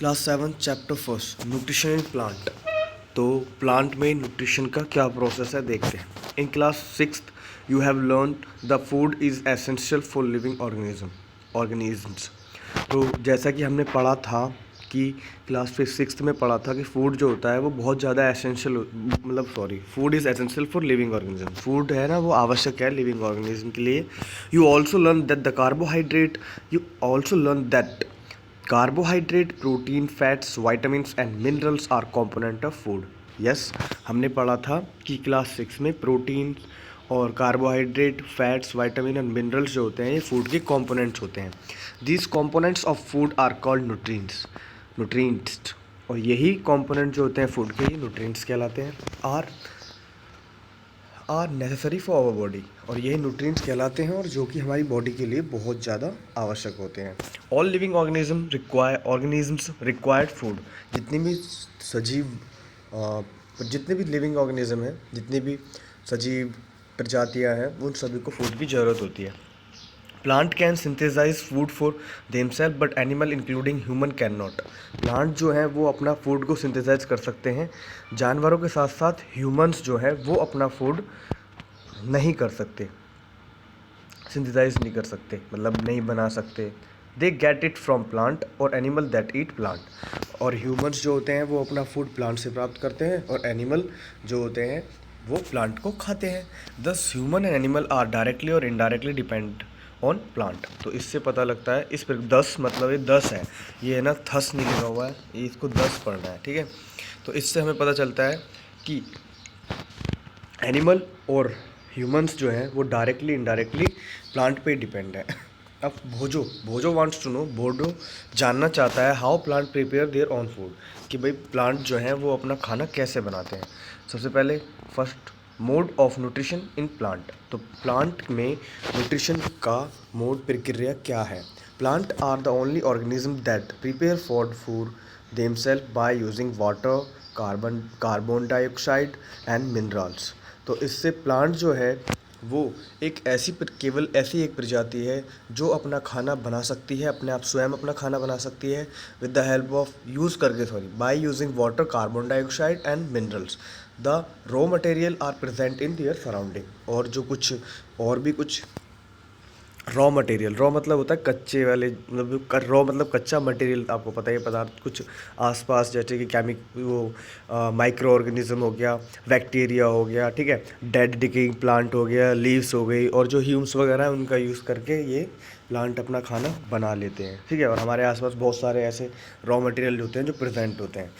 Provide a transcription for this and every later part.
Class 7 chapter first nutrition in plant. तो plant में nutrition का क्या प्रोसेस है देखते हैं। In class 6 you have learn the food is essential for living organisms. तो जैसा कि हमने पढ़ा था कि क्लास 6 में पढ़ा था कि फूड जो होता है वो बहुत ज़्यादा essential food is essential for living organism. Food है ना वो आवश्यक है लिविंग ऑर्गेनिज्म के लिए। You also learn that the carbohydrate protein fats vitamins and minerals are component of food. Yes, हमने पढ़ा था कि क्लास 6 में प्रोटीन और carbohydrate fats vitamin and minerals जो होते हैं ये फूड के कंपोनेंट्स होते हैं। These components of food are called nutrients और यही कंपोनेंट जो होते हैं फूड के, ये न्यूट्रिएंट्स कहलाते हैं। Are necessary for our body, और यही न्यूट्रिएंट्स कहलाते हैं और जो कि हमारी बॉडी के लिए बहुत ज़्यादा आवश्यक होते हैं। All living organisms required food. जितनी भी सजीव जितने भी लिविंग ऑर्गेनिज्म हैं, जितनी भी सजीव प्रजातियां हैं, उन सभी को फूड की ज़रूरत होती है। Plant can synthesise food for themselves but animal including human can not. Plant जो हैं वो अपना फूड को सिंथेसाइज कर सकते हैं, जानवरों के साथ साथ ह्यूमंस जो है वो अपना फूड नहीं कर सकते, सिंथेसाइज नहीं कर सकते, मतलब नहीं बना सकते। They get it from plant और एनिमल दैट ईट प्लांट। और ह्यूमंस जो होते हैं वो अपना फूड प्लांट से प्राप्त करते हैं और एनिमल जो होते हैं वो प्लांट को खाते हैं। Thus human and animal are directly और इनडायरेक्टली डिपेंड ऑन प्लांट। तो इससे पता लगता है, इस पर 10 मतलब ये 10 है, ये है ना थस नहीं लिखा हुआ है, ये इसको 10 पढ़ना है, ठीक है। तो इससे हमें पता चलता है कि एनिमल और ह्यूमंस जो हैं वो डायरेक्टली इनडायरेक्टली प्लांट पे डिपेंड है। अब भोजो वांट्स टू नो, बोडो जानना चाहता है how plant prepare their own food, कि भाई प्लांट जो हैं वो अपना खाना कैसे बनाते हैं। सबसे पहले first mode of nutrition in plant. तो प्लांट में न्यूट्रिशन का मोड प्रक्रिया क्या है। Plant are the only organism that prepare for food themselves by using water, carbon dioxide and minerals. तो इससे प्लांट जो है वो केवल ऐसी एक प्रजाति है जो अपना खाना बना सकती है, अपने आप स्वयं अपना खाना बना सकती है with the help of by using water, carbon dioxide and minerals. The raw material are present in their surrounding. और जो कुछ और भी कुछ रॉ मटेरियल, रॉ मतलब होता है कच्चे वाले, मतलब रॉ मतलब कच्चा मटेरियल, आपको पता है पदार्थ कुछ आसपास, जैसे कि माइक्रो ऑर्गेनिज्म हो गया, बैक्टीरिया हो गया, ठीक है, डेड डिकेइंग प्लांट हो गया, लीव्स हो गई, और जो ह्यूम्स वगैरह है उनका यूज़ करके ये प्लांट अपना खाना बना लेते हैं, ठीक है। और हमारे आसपास बहुत सारे ऐसे रॉ मटेरियल होते हैं जो प्रेजेंट होते हैं,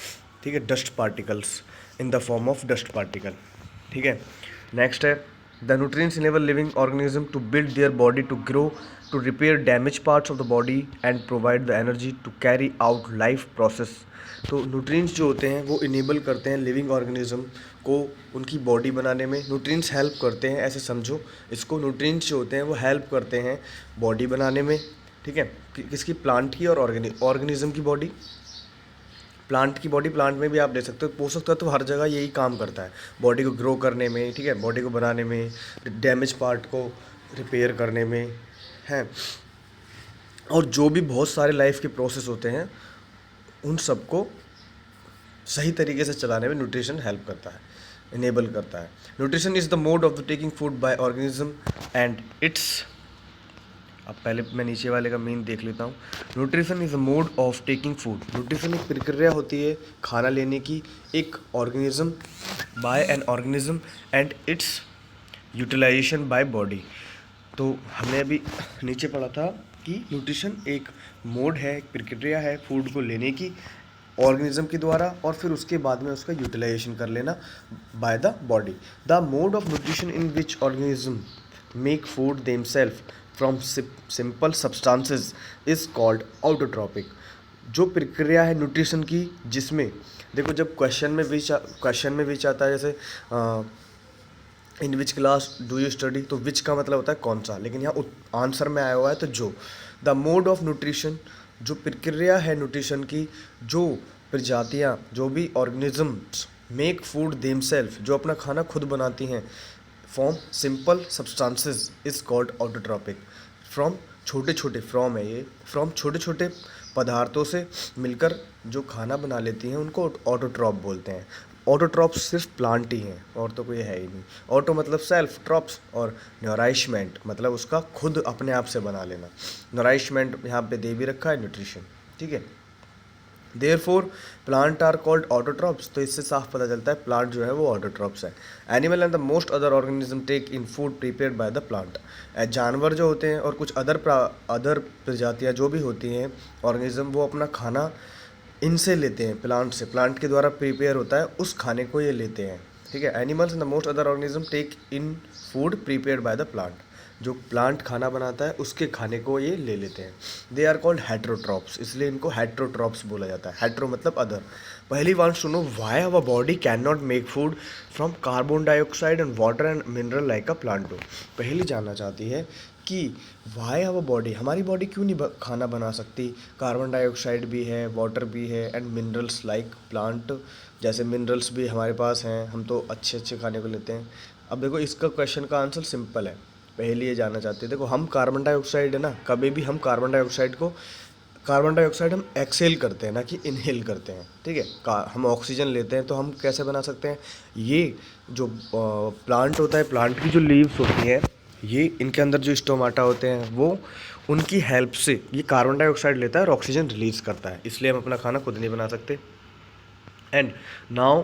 ठीक है, dust particles, in the form of dust particle, ठीक है। नेक्स्ट है the nutrients enable living organism to build their body, to grow, to repair damaged parts of the body and provide the energy to carry out life process। तो nutrients जो होते हैं वो enable करते हैं लिविंग ऑर्गेनिज्म को उनकी body बनाने में। न्यूट्रिएंट्स हेल्प करते हैं, ऐसे समझो इसको, न्यूट्रिएंट्स जो होते हैं वो हेल्प करते हैं बॉडी बनाने में, ठीक है। किसकी? प्लांट की और ऑर्गेनिज्म की बॉडी। प्लांट की बॉडी, प्लांट में भी आप ले सकते हो, पोषक तत्व हर जगह यही काम करता है, बॉडी को ग्रो करने में, ठीक है, बॉडी को बनाने में, डैमेज पार्ट को रिपेयर करने में है, और जो भी बहुत सारे लाइफ के प्रोसेस होते हैं उन सबको सही तरीके से चलाने में न्यूट्रिशन हेल्प करता है, इनेबल करता है। Nutrition is the mode of the taking food by organism and it's. अब पहले मैं नीचे वाले का मीन देख लेता हूँ। Nutrition is a mode of taking food. Nutrition एक प्रक्रिया होती है खाना लेने की, एक organism by an organism and its utilization by body. तो हमने अभी नीचे पढ़ा था कि न्यूट्रिशन एक मोड है, एक प्रक्रिया है फूड को लेने की ऑर्गेनिज्म के द्वारा, और फिर उसके बाद में उसका यूटिलाइजेशन कर लेना by the body. The mode of nutrition in which organism make food themselves from simple substances is called autotrophic. जो प्रक्रिया है न्यूट्रिशन की, जिसमें देखो जब क्वेश्चन में विच आता है, जैसे in which class do you study, तो विच का मतलब होता है कौन सा, लेकिन यहाँ आंसर में आया हुआ है तो जो। द मोड ऑफ न्यूट्रिशन, जो प्रक्रिया है न्यूट्रिशन की, जो प्रजातियाँ, जो भी ऑर्गेनिजम्स मेक फूड देमसेल्फ, जो अपना खाना खुद बनाती हैं, from simple substances is called autotrophic. From छोटे छोटे, फ्रॉम है ये, फ्रॉम छोटे छोटे पदार्थों से मिलकर जो खाना बना लेती हैं उनको ऑटोट्रॉप बोलते हैं। ऑटोट्रॉप्स सिर्फ प्लांट ही हैं और तो कोई है ही नहीं। ऑटो मतलब सेल्फ, ट्रॉप्स और नॉरिशमेंट मतलब उसका खुद अपने आप से बना लेना। नॉरिशमेंट यहाँ पे दे भी रखा है, न्यूट्रिशन, ठीक है। Therefore plant are called autotrophs, तो इससे साफ पता चलता है प्लांट जो है वो ऑटोट्रॉप्स है। Animal and the most other organism take in food prepared by the plant. जानवर जो होते हैं और कुछ अदर प्रजातियाँ जो भी होती हैं ऑर्गेनिज्म, वो अपना खाना इनसे लेते हैं, प्लांट से, प्लांट के द्वारा प्रिपेयर होता है उस खाने को ये लेते हैं, ठीक है। Animals and the most other organism take in food prepared by the plant. जो प्लांट खाना बनाता है उसके खाने को ये ले लेते हैं। दे आर कॉल्ड हेट्रोट्रॉप्स, इसलिए इनको हेट्रोट्रॉप्स बोला जाता है। हेट्रो मतलब अदर। पहली बात सुनो, why our body can not make food from carbon dioxide and water and mineral like a plant do. पहली जानना चाहती है कि वाई आवर बॉडी, हमारी बॉडी क्यों नहीं खाना बना सकती, कार्बन डाइऑक्साइड भी है, वाटर भी है एंड मिनरल्स लाइक प्लांट, जैसे मिनरल्स भी हमारे पास हैं, हम तो अच्छे अच्छे खाने को लेते हैं। अब देखो इसका क्वेश्चन का आंसर सिंपल है। पहले ये जानना चाहते हैं, देखो हम कार्बन डाइऑक्साइड है ना, कभी भी हम कार्बन डाइऑक्साइड हम एक्सेल करते हैं ना कि इनहेल करते हैं, ठीक है। हम ऑक्सीजन लेते हैं तो हम कैसे बना सकते हैं, ये जो प्लांट होता है, प्लांट की जो लीव्स होती हैं, ये इनके अंदर जो स्टोमाटा होते हैं वो उनकी हेल्प से ये कार्बन डाइऑक्साइड लेता है और ऑक्सीजन रिलीज़ करता है, इसलिए हम अपना खाना खुद नहीं बना सकते। And now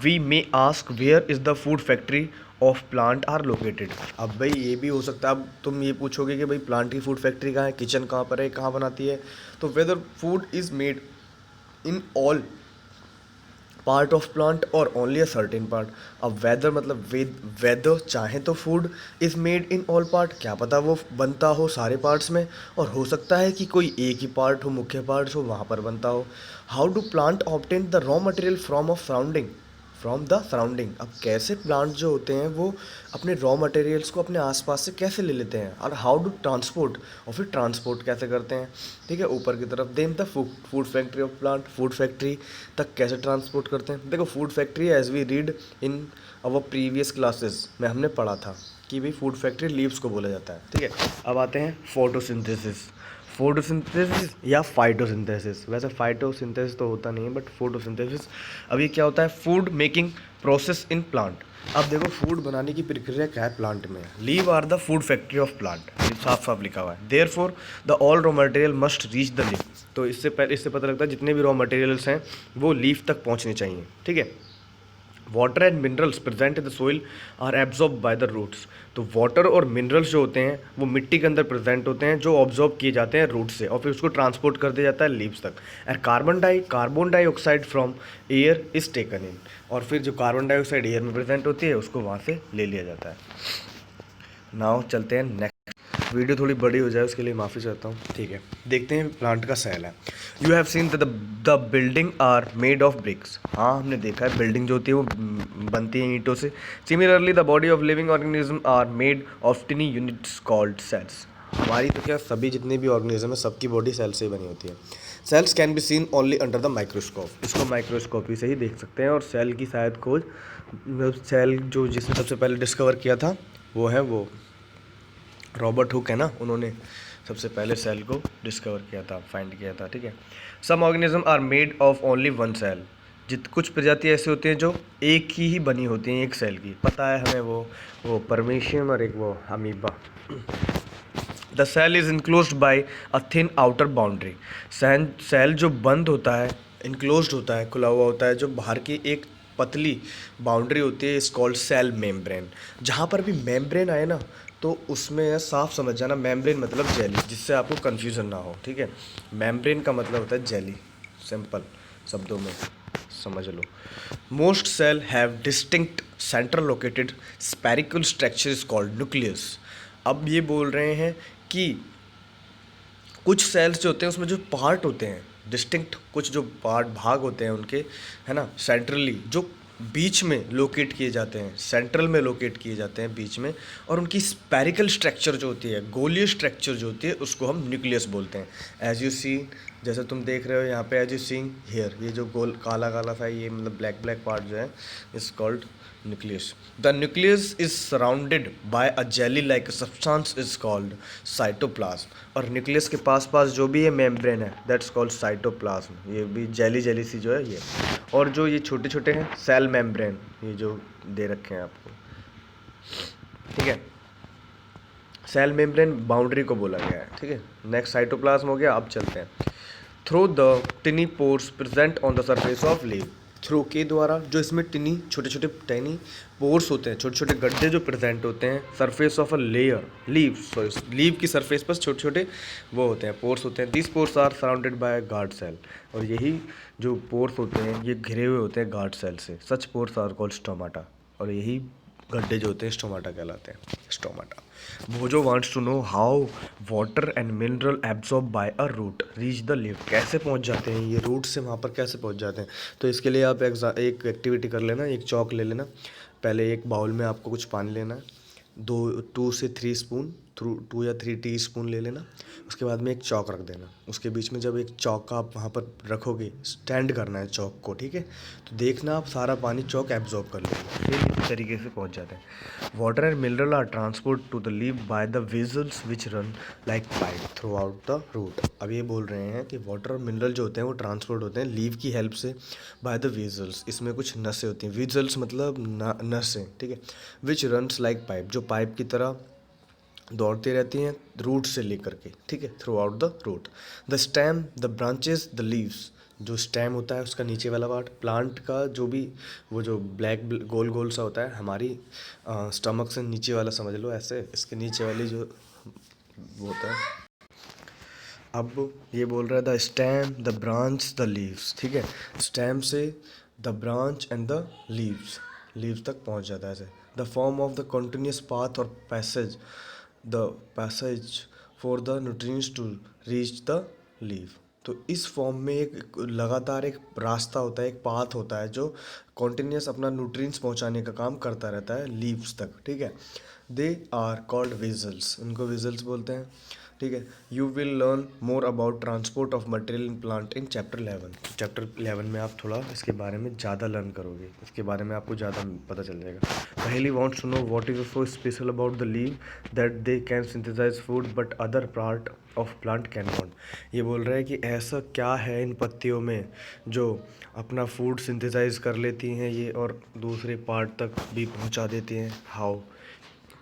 we may ask where is the food factory of plant are located. अब भाई ये भी हो सकता है, अब तुम ये पूछोगे कि भाई प्लांट की फूड फैक्ट्री कहाँ है, किचन कहाँ पर है, कहाँ बनाती है, तो whether food is made in all part of plant और ओनली अ सर्टेन पार्ट। अब वेदर मतलब वेदर चाहे तो food is made in all part, क्या पता वो बनता हो सारे पार्ट्स में, और हो सकता है कि कोई एक ही पार्ट हो, मुख्य पार्ट्स हो, वहाँ पर बनता हो। How do plant obtain the raw material from the surrounding. अब कैसे प्लांट जो होते हैं वो अपने रॉ मटेरियल्स को अपने आसपास से कैसे ले लेते हैं, और हाउ डू ट्रांसपोर्ट, और फिर ट्रांसपोर्ट कैसे करते हैं, ठीक है, ऊपर की तरफ। Then the food factory of plant, food factory तक कैसे ट्रांसपोर्ट करते हैं। देखो food factory as we read in our previous classes में हमने पढ़ा था कि भाई फूड फैक्ट्री लीव्स को बोला जाता है, ठीक है। अब आते हैं फोटोसिंथेसिस। फोटोसिंथेसिस या फाइटोसिंथेसिस, वैसे फाइटोसिंथेसिस तो होता नहीं है बट फोटोसिंथेसिस। अब ये क्या होता है, food making process in plant. अब देखो फूड बनाने की प्रक्रिया क्या है प्लांट में। Leave are the food factory of plant, साफ साफ लिखा हुआ है। Therefore the all raw material must reach the leaf. तो इससे पता लगता है जितने भी रॉ मटेरियल्स हैं वो लीफ तक पहुँचने चाहिए, ठीक है। Water and minerals present in the soil are absorb by the roots. तो वाटर और मिनरल्स जो होते हैं वो मिट्टी के अंदर प्रेजेंट होते हैं, जो ऑब्जॉर्ब किए जाते हैं रूट से, और फिर उसको ट्रांसपोर्ट कर दिया जाता है लीव्स तक। And carbon dioxide from air is taken in, और फिर जो कार्बन डाइऑक्साइड एयर में प्रेजेंट होती है उसको वहाँ से ले लिया जाता है। नाउ चलते हैं नेक्स्ट। वीडियो थोड़ी बड़ी हो जाए उसके लिए माफ़ी चाहता हूँ, ठीक है। देखते हैं प्लांट का सेल है। You have seen the building are made of bricks. हाँ हमने देखा है बिल्डिंग जो होती है वो बनती है ईंटों से। Similarly the body of living organism are made of tiny units called cells. हमारी तो क्या सभी जितने भी ऑर्गेनिज्म है सबकी बॉडी सेल से ही बनी होती है। Cells can be seen only under the microscope. इसको माइक्रोस्कोपी से ही देख सकते हैं। और सेल की शायद खोज, सेल जो जिसने सबसे पहले डिस्कवर किया था वो रॉबर्ट हुक है ना, उन्होंने सबसे पहले सेल को डिस्कवर किया था, फाइंड किया था, ठीक है। Some organism are made of only one cell. कुछ प्रजाति ऐसी होती हैं जो एक ही बनी होती हैं, एक सेल की, पता है हमें, वो परमेशियम और एक वो amoeba. The cell is enclosed by a thin outer boundary. Cell जो बंद होता है, इनक्लोज्ड होता है, खुला हुआ होता है, जो बाहर की एक पतली बाउंड्री होती है, इस कॉल्ड सेल मेम्ब्रेन। जहाँ पर भी मेम्ब्रेन आए ना तो उसमें साफ समझ जाना, मेम्ब्रेन मतलब जेली, जिससे आपको कन्फ्यूज़न ना हो, ठीक है। मेम्ब्रेन का मतलब होता है जेली, सिंपल शब्दों में समझ लो। Most cell have distinct central located spherical structure is called nucleus. अब ये बोल रहे हैं कि कुछ सेल्स जो होते हैं उसमें जो पार्ट होते हैं डिस्टिंक्ट, कुछ जो भाग होते हैं उनके, है ना, सेंट्रली जो बीच में लोकेट किए जाते हैं, सेंट्रल में लोकेट किए जाते हैं बीच में, और उनकी स्पेरिकल स्ट्रक्चर जो होती है, गोलीय स्ट्रक्चर जो होती है, उसको हम न्यूक्लियस बोलते हैं। एज यू सी जैसे तुम देख रहे हो यहाँ पे एज यू सीइंग हियर, ये जो गोल काला काला सा ये मतलब ब्लैक ब्लैक पार्ट जो है is called nucleus. The nucleus is surrounded by a jelly like substance is called cytoplasm. और न्यूक्लियस के पास पास जो भी ये मेम्ब्रेन है दैट्स कॉल्ड साइटोप्लाज्म, ये भी जेली जेली सी जो है ये। और जो ये छोटे छोटे हैं सेल मेम्ब्रेन, ये जो दे रखे हैं आपको, ठीक है, सेल मेम्ब्रेन बाउंड्री को बोला गया है, ठीक है। नेक्स्ट साइटोप्लाज्म हो गया। अब चलते हैं through the टिनी pores present on the surface of leave. Through के द्वारा जो इसमें टिनी छोटे छोटे टिनी पोर्स होते हैं, छोटे छोटे गड्ढे जो प्रेजेंट होते हैं surface of a layer leave, sorry leave की सरफेस पर छोटे छोटे वो होते हैं पोर्स होते हैं। This pores are surrounded by guard cell, और यही जो पोर्स होते हैं ये घिरे हुए होते हैं गार्ड सेल से। Such pores are called stomata, और यही गड्ढे जो होते हैं स्टोमाटा कहलाते हैं, stomata. Boojho wants to know how water and mineral absorb by a root reach the leaf. कैसे पहुंच जाते हैं ये रूट से वहाँ पर, कैसे पहुंच जाते हैं। तो इसके लिए आप एक एक्टिविटी कर लेना, एक चौक ले लेना। पहले एक बाउल में आपको कुछ पानी लेना है, 2 से 3 स्पून, 2 या 3 टी स्पून ले लेना। उसके बाद में एक चौक रख देना, उसके बीच में जब एक चौक का आप वहाँ पर रखोगे, स्टैंड करना है चौक को, ठीक है। तो देखना आप सारा पानी चौक एब्जॉर्ब कर लेगा, फिर इस तरीके से पहुँच जाते हैं। Water and mineral are transport to the leaf by the vessels which run like pipe throughout the root. अब ये बोल रहे हैं कि वाटर और मिनरल जो होते हैं वो ट्रांसपोर्ट होते हैं लीव की हेल्प से बाय द वेजल्स। इसमें कुछ नसें होती हैं, वेजल्स मतलब नसें, ठीक है। विच रन्स लाइक पाइप, जो पाइप की तरह दौड़ती रहती हैं रूट से लेकर के, ठीक है, throughout the root. The stem, the branches, the leaves, जो स्टेम होता है उसका नीचे वाला पार्ट, प्लांट का जो भी वो जो ब्लैक गोल गोल सा होता है, हमारी स्टमक से नीचे वाला समझ लो ऐसे, इसके नीचे वाली जो वो होता है। अब ये बोल रहा है the stem, the branch, the leaves, ठीक है। स्टेम से the branch and the leaves तक पहुंच जाता है ऐसे। The form of the continuous path और passage for the nutrients to reach the leave. तो इस फॉर्म में एक लगातार एक रास्ता होता है, एक पाथ होता है जो कॉन्टिन्यूस अपना न्यूट्रिएंट्स पहुंचाने का काम करता रहता है लीव्स तक, ठीक है। दे आर कॉल्ड वेजल्स, उनको वेजल्स बोलते हैं, ठीक है। You will learn more about transport of material in plant in chapter 11। Chapter 11 में आप थोड़ा इसके बारे में ज़्यादा लर्न करोगे, इसके बारे में आपको ज़्यादा पता चल जाएगा। पहली wants to know what is so special about the leave that they can synthesise food but other part of plant can not. ये बोल रहे हैं कि ऐसा क्या है इन पत्तियों में जो अपना फूड सिंथेसाइज कर लेती हैं ये और दूसरे पार्ट तक भी पहुंचा देती हैं। हाउ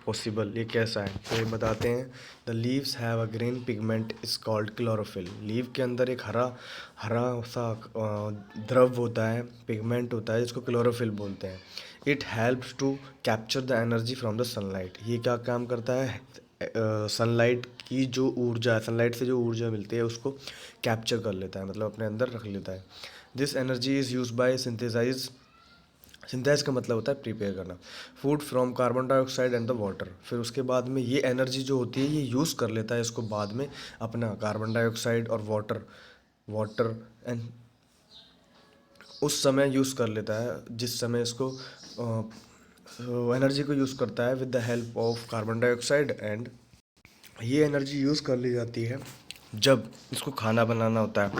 पॉसिबल, ये कैसा है, तो ये बताते हैं। The leaves have a green pigment is called chlorophyll. Leave के अंदर एक हरा हरा सा द्रव होता है, पिगमेंट होता है जिसको क्लोरोफिल बोलते हैं। It helps to capture the energy from the sunlight. ये क्या काम करता है, सनलाइट की जो ऊर्जा है, सनलाइट से जो ऊर्जा मिलती है उसको कैप्चर कर लेता है, मतलब अपने अंदर रख लेता है। This energy is use by synthesise का मतलब होता है प्रिपेयर करना food from carbon dioxide and the water. फिर उसके बाद में ये एनर्जी जो होती है ये यूज़ कर लेता है इसको बाद में अपना कार्बन डाइऑक्साइड और वाटर एंड उस समय यूज़ कर लेता है जिस समय इसको एनर्जी को यूज़ करता है with the help of carbon dioxide. And ये एनर्जी यूज़ कर ली जाती है जब इसको खाना बनाना होता है,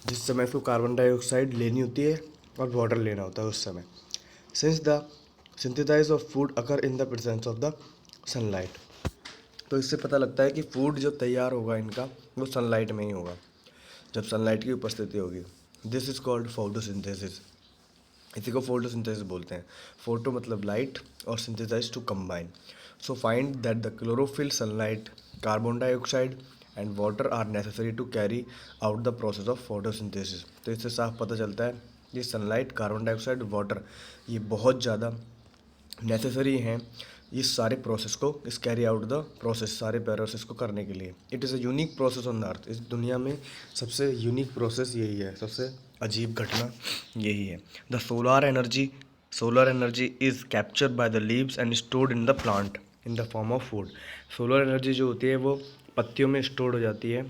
जिस समय इसको कार्बन डाइऑक्साइड लेनी होती है और वाटर लेना होता है उस समय। Since the synthesise of food occur in the presence of the sunlight. तो इससे पता लगता है कि फूड जो तैयार होगा इनका वो सनलाइट में ही होगा, जब सनलाइट की उपस्थिति होगी। This is called photosynthesis. इसी को फोटोसिंथेसिस बोलते हैं। फोटो मतलब लाइट और synthesise to combine. So find that the chlorophyll, sunlight, carbon dioxide and water are necessary to carry out the process of photosynthesis. तो इससे साफ पता चलता है कि सनलाइट, कार्बन डाइऑक्साइड, वाटर ये बहुत ज़्यादा नेसेसरी हैं इस सारे प्रोसेस को, इस कैरी आउट द प्रोसेस, सारे प्रोसेस को करने के लिए। It is a unique process on the earth. इस दुनिया में सबसे यूनिक प्रोसेस यही है, सबसे अजीब घटना यही है। The solar energy is captured by the leaves and stored in the plant in the form of food. Solar energy जो होती है वो पत्तियों में स्टोर हो जाती है,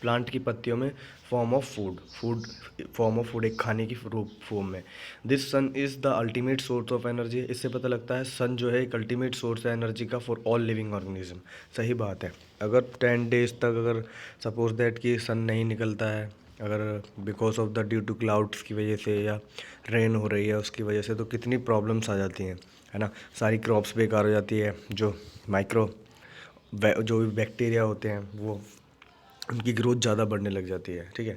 प्लांट की पत्तियों में फॉर्म ऑफ फूड एक खाने की रूप फॉर्म में। This sun is the ultimate source of energy. इससे पता लगता है सन जो है एक अल्टीमेट सोर्स है एनर्जी का फॉर ऑल लिविंग ऑर्गेनिज्म। सही बात है। अगर 10 डेज तक अगर सपोज दैट कि सन नहीं निकलता है, अगर because of the due to clouds की वजह से या रेन हो रही है उसकी वजह से, तो कितनी प्रॉब्लम्स आ जाती हैं, है ना। सारी क्रॉप्स बेकार हो जाती है, जो जो भी बैक्टीरिया होते हैं वो उनकी ग्रोथ ज़्यादा बढ़ने लग जाती है, ठीक है।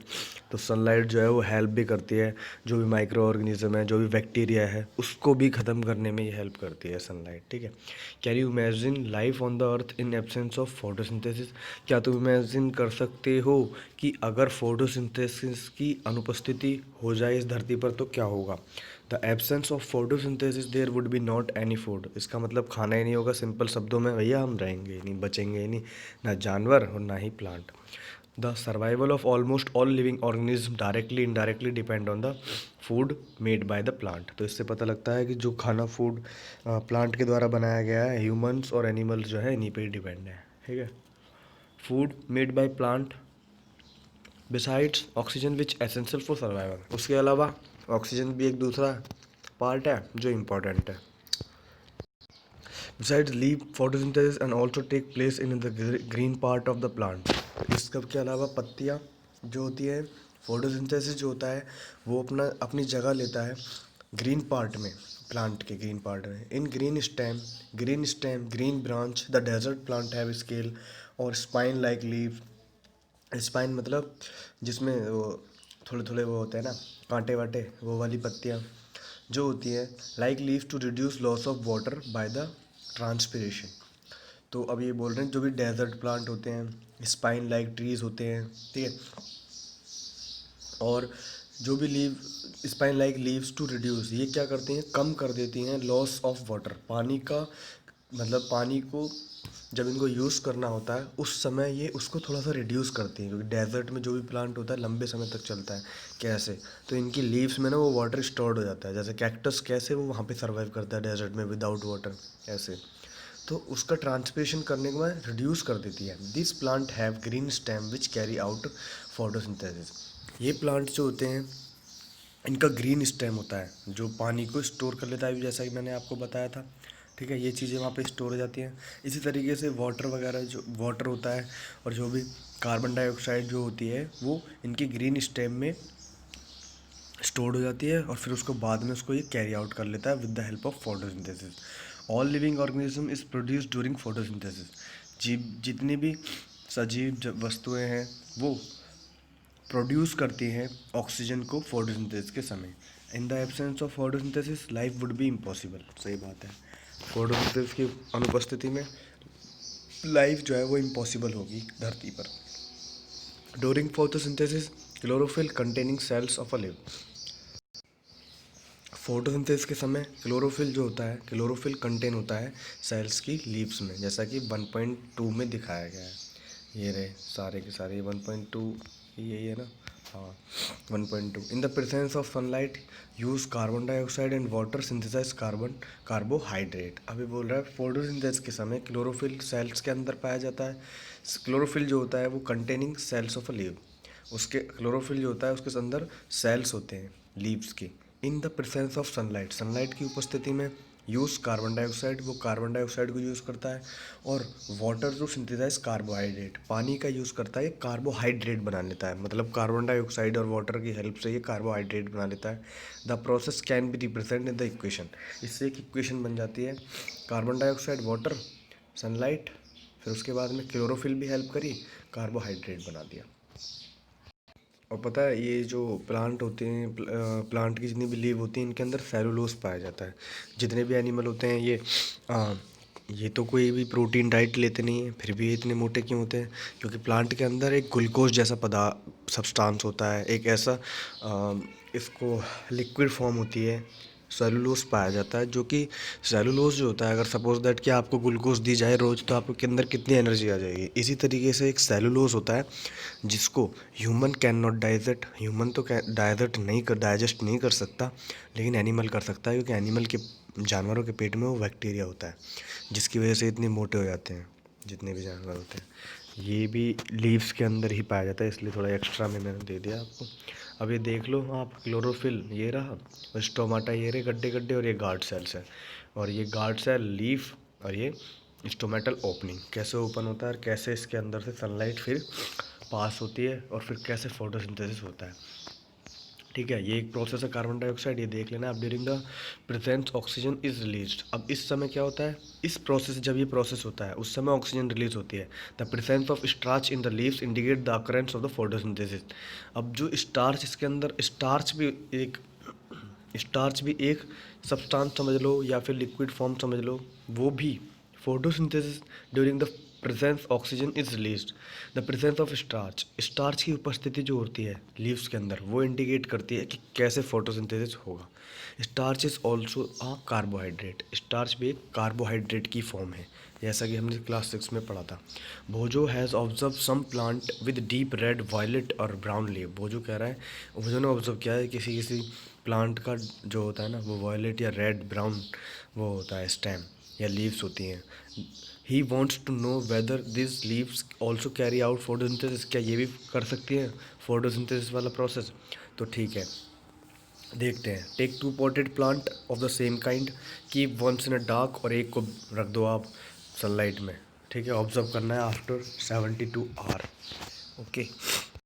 तो सनलाइट जो है वो हेल्प भी करती है, जो भी माइक्रो ऑर्गेनिज्म है, जो भी बैक्टीरिया है, उसको भी ख़त्म करने में ये हेल्प करती है सनलाइट, ठीक है। Can you imagine life on the earth in absence of photosynthesis? क्या तुम इमेजिन कर सकते हो कि अगर फोटोसिंथेसिस की अनुपस्थिति हो जाए इस धरती पर तो क्या होगा? The absence of photosynthesis there would be not any food. इसका मतलब खाना ही नहीं होगा। सिंपल शब्दों में भैया हम रहेंगे ही नहीं, बचेंगे ही नहीं, ना जानवर और ना ही plant. The survival of almost all living organism directly indirectly depend on the food made by the plant. तो इससे पता लगता है कि जो खाना फूड प्लांट के द्वारा बनाया गया है, ह्यूमंस और एनिमल्स जो है इन्हीं पे ही डिपेंड है, ठीक है। Food made by plant besides oxygen which essential for survival. उसके अलावा ऑक्सीजन भी एक दूसरा पार्ट है जो इम्पोर्टेंट है। Besides leaf photosynthesis and also take place in the green part of the plant। इसके अलावा पत्तियाँ जो होती है, फोटोसिंथेसिस जो होता है वो अपनी जगह लेता है ग्रीन पार्ट में, प्लांट के ग्रीन पार्ट में। In green stem green branch the desert plant have scale और स्पाइन लाइक लीफ। स्पाइन मतलब जिसमें वो थोड़े थोड़े वो होते हैं ना, कांटे वाटे, वो वाली पत्तियाँ जो होती हैं, like leave to reduce loss of water by the transpiration. तो अब ये बोल रहे हैं जो भी डेजर्ट प्लांट होते हैं, स्पाइन लाइक ट्रीज होते हैं, ठीक है, और जो भी leave spine like leaves to reduce, ये क्या करती हैं, कम कर देती हैं लॉस ऑफ वाटर, पानी का मतलब पानी को जब इनको यूज़ करना होता है उस समय ये उसको थोड़ा सा रिड्यूस करती हैं, क्योंकि डेजर्ट में जो भी प्लांट होता है लंबे समय तक चलता है। कैसे? तो इनकी लीव्स में ना वो वाटर स्टोर्ड हो जाता है, जैसे कैक्टस कैसे वो वहाँ पे सर्वाइव करता है डेजर्ट में विदाउट वाटर, ऐसे। तो उसका ट्रांसपिरेशन करने के बाद रिड्यूस कर देती है। This plant have green stem which carry out photosynthesis. ये प्लांट जो होते हैं इनका ग्रीन स्टेम होता है जो पानी को स्टोर कर लेता है, जैसा कि मैंने आपको बताया था, ठीक है। ये चीज़ें वहाँ पे स्टोर हो जाती हैं। इसी तरीके से वाटर वगैरह जो वाटर होता है और जो भी कार्बन डाइऑक्साइड जो होती है वो इनकी ग्रीन स्टेम में स्टोर्ड हो जाती है और फिर उसको बाद में उसको ये कैरी आउट कर लेता है with the help of photosynthesis. All living organism is produce during photosynthesis. जितनी भी सजीव वस्तुएं हैं वो प्रोड्यूस करती हैं ऑक्सीजन को फोटोसिंथेसिस के समय। In the absence of photosynthesis life would be impossible. सही बात है, फोटोसिंथेसिस की अनुपस्थिति में लाइफ जो है वो इम्पॉसिबल होगी धरती पर। During photosynthesis chlorophyll containing cells of a leaf. Photosynthesis के समय क्लोरोफिल जो होता है, क्लोरोफिल कंटेन होता है सेल्स की लीव्स में, जैसा कि 1.2 में दिखाया गया है। ये रहे सारे के सारे 1.2, यही है ना, हाँ 1.2। In the presence of sunlight use carbon dioxide and water synthesise carbohydrate. अभी बोल रहा है फोटोसिंथेसिस के समय क्लोरोफिल सेल्स के अंदर पाया जाता है। क्लोरोफिल जो होता है वो containing cells of a leave, उसके क्लोरोफिल जो होता है उसके अंदर सेल्स होते हैं लीव्स के। इन the presence of sunlight, sunlight की उपस्थिति में यूज़ कार्बन डाइऑक्साइड, वो कार्बन डाइऑक्साइड को यूज़ करता है, और वाटर जो सिंथेसाइज कार्बोहाइड्रेट, पानी का यूज़ करता है, ये कार्बोहाइड्रेट बना लेता है, मतलब कार्बन डाइऑक्साइड और वाटर की हेल्प से ये कार्बोहाइड्रेट बना लेता है। The process can be represent in the equation. इससे एक इक्वेशन बन जाती है, कार्बन डाइऑक्साइड, वाटर, सनलाइट, फिर उसके बाद में क्लोरोफिल भी हेल्प करी, कार्बोहाइड्रेट बना दिया। और पता है ये जो प्लांट होते हैं, प्लांट की जितनी भी लीव होती हैं इनके अंदर सेलुलोज पाया जाता है। जितने भी एनिमल होते हैं ये तो कोई भी प्रोटीन डाइट लेते नहीं हैं, फिर भी ये इतने मोटे क्यों होते हैं? क्योंकि प्लांट के अंदर एक ग्लूकोज जैसा सब्सटेंस होता है, एक ऐसा इसको लिक्विड फॉर्म होती है, सेलुलोज पाया जाता है। जो कि सेलुलोज जो होता है, अगर सपोज दैट कि आपको ग्लूकोज दी जाए रोज़ तो आपके अंदर कितनी एनर्जी आ जाएगी। इसी तरीके से एक सेलुलोज होता है जिसको human can not digest, human तो डाइजेस्ट नहीं कर सकता, लेकिन एनिमल कर सकता है, क्योंकि एनिमल के जानवरों के पेट में वो बैक्टीरिया होता है जिसकी वजह से इतने मोटे हो जाते हैं जितने भी जानवर होते हैं। ये भी लीव्स के अंदर ही पाया जाता है, इसलिए थोड़ा एक्स्ट्रा में मैंने दे दिया आपको। अब ये देख लो आप, क्लोरोफिल ये रहा और स्टोमाटा ये रहे गड्ढे गड्ढे, और ये गार्ड सेल्स है। और ये गार्ड सेल लीफ और ये स्टोमेटल ओपनिंग कैसे ओपन होता है और कैसे इसके अंदर से सनलाइट फिर पास होती है और फिर कैसे फोटोसिंथेसिस होता है। ठीक है, ये एक प्रोसेस है कार्बन डाइऑक्साइड, ये देख लेना। अब during the presence oxygen is released. अब इस समय क्या होता है, इस प्रोसेस जब ये प्रोसेस होता है उस समय ऑक्सीजन रिलीज होती है। The presence of starch in the leaves indicate the occurrence of the photosynthesis. अब जो स्टार्च इसके अंदर, स्टार्च भी एक सब्सटेंस समझ लो या फिर लिक्विड फॉर्म समझ लो, वो भी photosynthesis during the presence oxygen is released. The presence of starch, starch की उपस्थिति जो होती है लीव्स के अंदर वो इंडिकेट करती है कि कैसे फोटोसिंथेसिस होगा। Starch is also a carbohydrate, starch भी एक कार्बोहाइड्रेट की फॉर्म है, जैसा कि हमने क्लास 6 में पढ़ा था। Boojho has observe some plant with deep red violet और ब्राउन लीव। भोजो कह रहा है, भोजो ने ऑब्जर्व किया है किसी किसी प्लांट का जो होता है ना वो वायलेट या रेड ब्राउन वो होता है स्टेम या लीव्स होती हैं। He wants to know whether this leaves also carry out photosynthesis, क्या ये भी कर सकती हैं फोटोसिंथेसिस वाला प्रोसेस। तो ठीक है, देखते हैं। Take 2 potted plant of the same kind, keep once in a dark, और एक को रख दो आप सनलाइट में। ठीक है, ऑब्जर्व करना है आफ्टर 72 आवर। ओके।